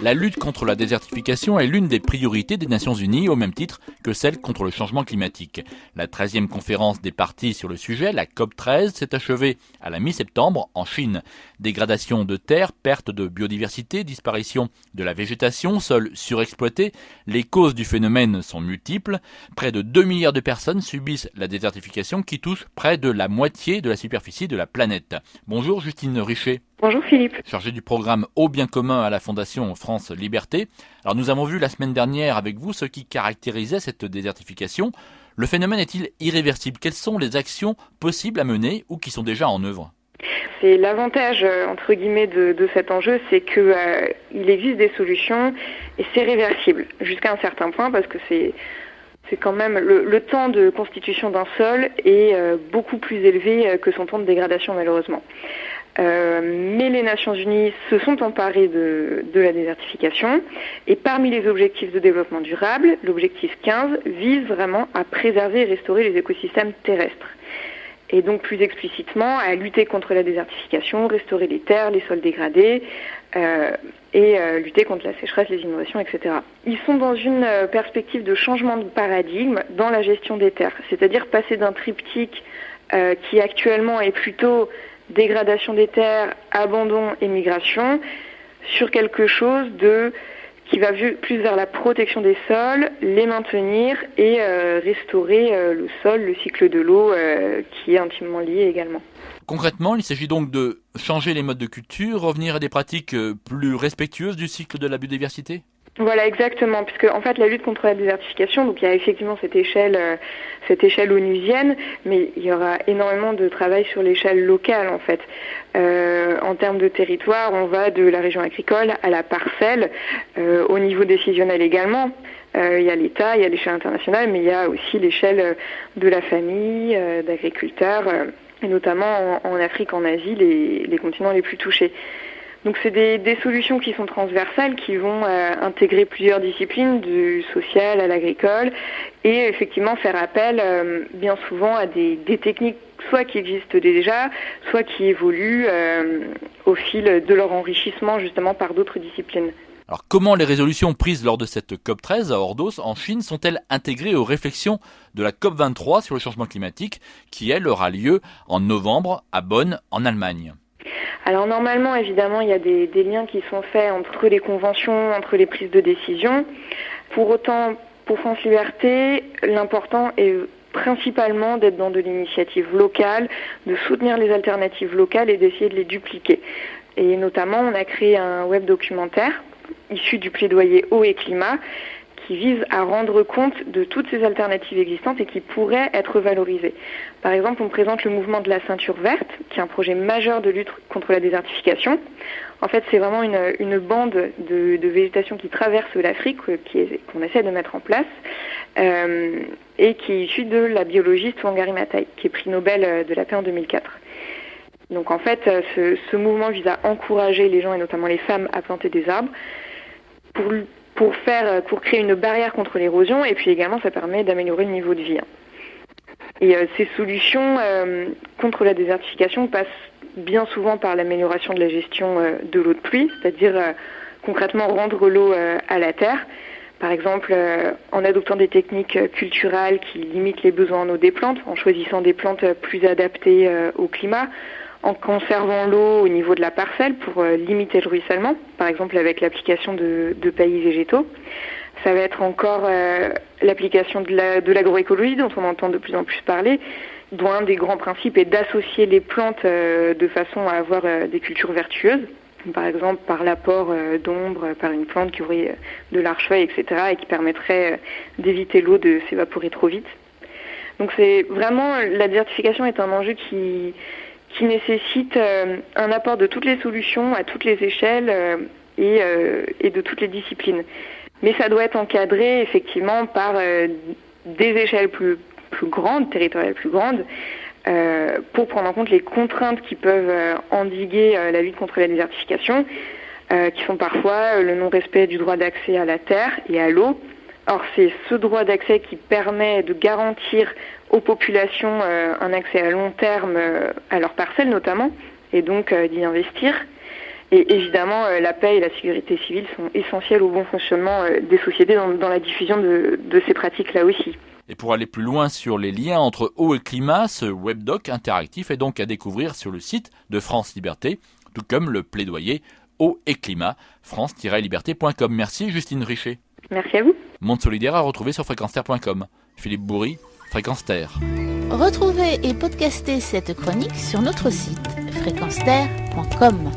La lutte contre la désertification est l'une des priorités des Nations Unies, au même titre que celle contre le changement climatique. La 13e conférence des parties sur le sujet, la COP13, s'est achevée à la mi-septembre en Chine. Dégradation de terres, perte de biodiversité, disparition de la végétation, sols surexploités, les causes du phénomène sont multiples. Près de 2 milliards de personnes subissent la désertification qui touche près de la moitié de la superficie de la planète. Bonjour Justine Richer. Bonjour Philippe. Chargée du programme Au bien commun à la Fondation France Liberté. Alors nous avons vu la semaine dernière avec vous ce qui caractérisait cette désertification. Le phénomène est-il irréversible? Quelles sont les actions possibles à mener ou qui sont déjà en œuvre? C'est l'avantage entre guillemets de cet enjeu, c'est que il existe des solutions et c'est réversible jusqu'à un certain point parce que c'est quand même le temps de constitution d'un sol est beaucoup plus élevé que son temps de dégradation malheureusement. Mais les Nations Unies se sont emparées de la désertification et parmi les objectifs de développement durable, l'objectif 15 vise vraiment à préserver et restaurer les écosystèmes terrestres. Et donc plus explicitement à lutter contre la désertification, restaurer les terres, les sols dégradés et lutter contre la sécheresse, les inondations, etc. Ils sont dans une perspective de changement de paradigme dans la gestion des terres, c'est-à-dire passer d'un triptyque qui actuellement est plutôt dégradation des terres, abandon et migration, sur quelque chose qui va plus vers la protection des sols, les maintenir et restaurer le sol, le cycle de l'eau qui est intimement lié également. Concrètement, il s'agit donc de changer les modes de culture, revenir à des pratiques plus respectueuses du cycle de la biodiversité ? Voilà, exactement, puisque en fait la lutte contre la désertification, donc il y a effectivement cette échelle onusienne, mais il y aura énormément de travail sur l'échelle locale en fait. En termes de territoire, on va de la région agricole à la parcelle, au niveau décisionnel également. Il y a l'État, il y a l'échelle internationale, mais il y a aussi l'échelle de la famille, d'agriculteurs, et notamment en Afrique, en Asie, les continents les plus touchés. Donc c'est des solutions qui sont transversales, qui vont intégrer plusieurs disciplines, du social à l'agricole, et effectivement faire appel bien souvent à des techniques soit qui existent déjà, soit qui évoluent au fil de leur enrichissement justement par d'autres disciplines. Alors comment les résolutions prises lors de cette COP13 à Ordos en Chine sont-elles intégrées aux réflexions de la COP23 sur le changement climatique qui, elle, aura lieu en novembre à Bonn en Allemagne ? Alors normalement, évidemment, il y a des liens qui sont faits entre les conventions, entre les prises de décision. Pour autant, pour France Liberté, l'important est principalement d'être dans de l'initiative locale, de soutenir les alternatives locales et d'essayer de les dupliquer. Et notamment, on a créé un web documentaire issu du plaidoyer eau et climat qui vise à rendre compte de toutes ces alternatives existantes et qui pourraient être valorisées. Par exemple, on présente le mouvement de la ceinture verte, qui est un projet majeur de lutte contre la désertification. En fait, c'est vraiment une bande de végétation qui traverse l'Afrique, qu'on essaie de mettre en place, et qui est issue de la biologiste Wangari Maathai, qui est prix Nobel de la paix en 2004. Donc en fait, ce mouvement vise à encourager les gens, et notamment les femmes, à planter des arbres, pour créer une barrière contre l'érosion, et puis également ça permet d'améliorer le niveau de vie. Et ces solutions contre la désertification passent bien souvent par l'amélioration de la gestion de l'eau de pluie, c'est-à-dire concrètement rendre l'eau à la terre, par exemple en adoptant des techniques culturales qui limitent les besoins en eau des plantes, en choisissant des plantes plus adaptées au climat, en conservant l'eau au niveau de la parcelle pour limiter le ruissellement, par exemple avec l'application de paillis végétaux. Ça va être encore l'application de l'agroécologie dont on entend de plus en plus parler, dont un des grands principes est d'associer les plantes de façon à avoir des cultures vertueuses, par exemple par l'apport d'ombre par une plante qui aurait de larges feuilles, etc., et qui permettrait d'éviter l'eau de s'évaporer trop vite. Donc c'est vraiment, la désertification est un enjeu qui nécessite un apport de toutes les solutions, à toutes les échelles et de toutes les disciplines. Mais ça doit être encadré effectivement par des échelles plus grandes, territoriales plus grandes, pour prendre en compte les contraintes qui peuvent endiguer la lutte contre la désertification, qui sont parfois le non-respect du droit d'accès à la terre et à l'eau. Or, c'est ce droit d'accès qui permet de garantir aux populations un accès à long terme à leurs parcelles notamment, et donc d'y investir. Et évidemment, la paix et la sécurité civile sont essentielles au bon fonctionnement des sociétés dans la diffusion de ces pratiques-là aussi. Et pour aller plus loin sur les liens entre eau et climat, ce webdoc interactif est donc à découvrir sur le site de France Liberté, tout comme le plaidoyer eau et climat, france-liberté.com. Merci Justine Richer. Merci à vous. Monde solidaire à retrouver sur fréquenceterre.com. Philippe Bourri, Fréquence Terre. Retrouvez et podcastez cette chronique sur notre site fréquenceterre.com.